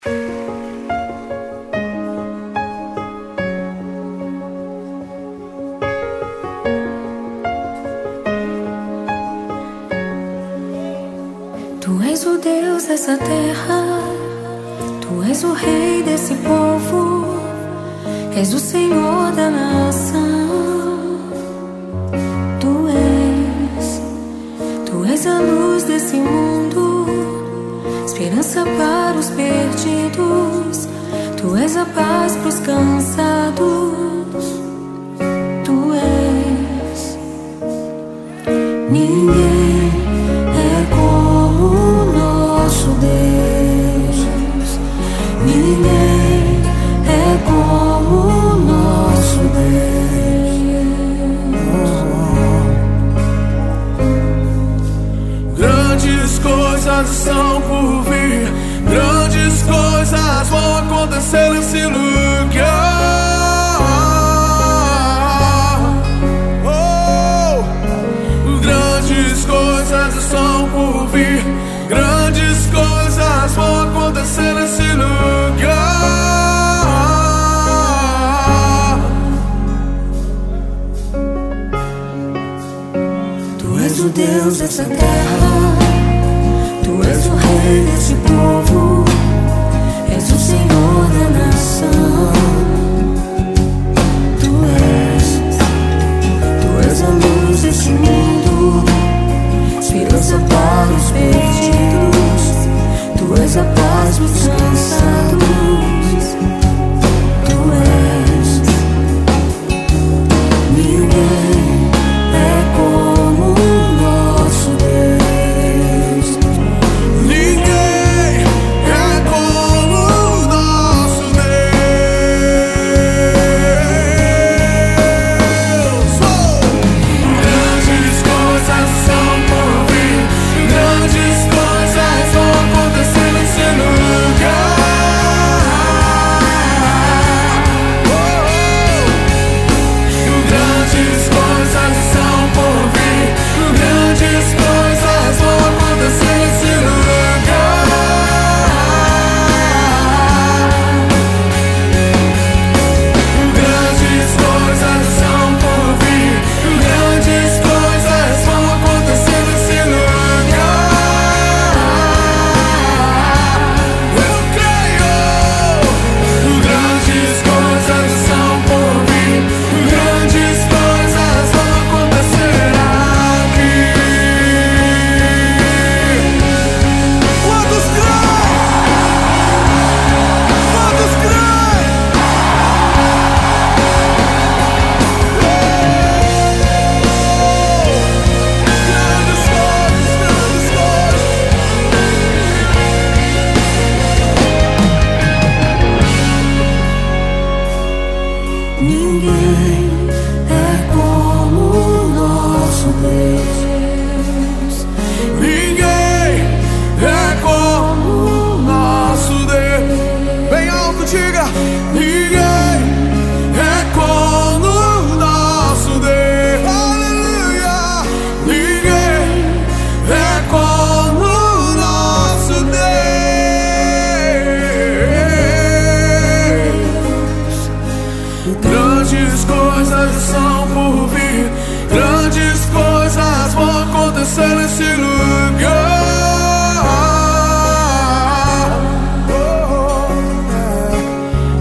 Tu és o Deus dessa terra, Tu és o Rei desse povo, és o Senhor da nação. Tu és a luz desse mundo, esperança para os perdidos. Tu és a paz pros cansados. Tu és. Ninguém é como o nosso Deus. Ninguém é como o nosso Deus. Grandes coisas estão por vir, grandes coisas vão acontecer nesse lugar. Grandes coisas estão por vir, grandes coisas vão acontecer nesse lugar. Tu és o Deus dessa terra, Tu és o Rei desse povo, és o Senhor da nação. Tu és a luz desse mundo, esperança para os perdidos. Tu és a paz dos cansados. Tu és. Ninguém é como o nosso Deus. Ninguém é como o nosso Deus. Grandes coisas são por vir, grandes coisas vão acontecer nesse lugar. Grandes coisas são por vir, grandes coisas vão acontecer nesse lugar. Grandes coisas são por vir, grandes coisas vão acontecer nesse lugar. Eu creio. Grandes coisas são por vir, grandes coisas vão acontecer aqui. Quantos creem? Quantos creem? Grandes coisas, grandes coisas. Ninguém é como o nosso Deus. Ninguém é como o nosso Deus. Bem alto, diga. Ninguém é como o nosso Deus. Aleluia. Ninguém é como o nosso Deus. Grandes coisas são por vir, grandes coisas vão acontecer nesse lugar.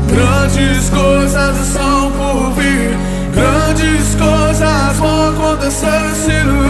Grandes coisas são por vir, grandes coisas vão acontecer nesse lugar.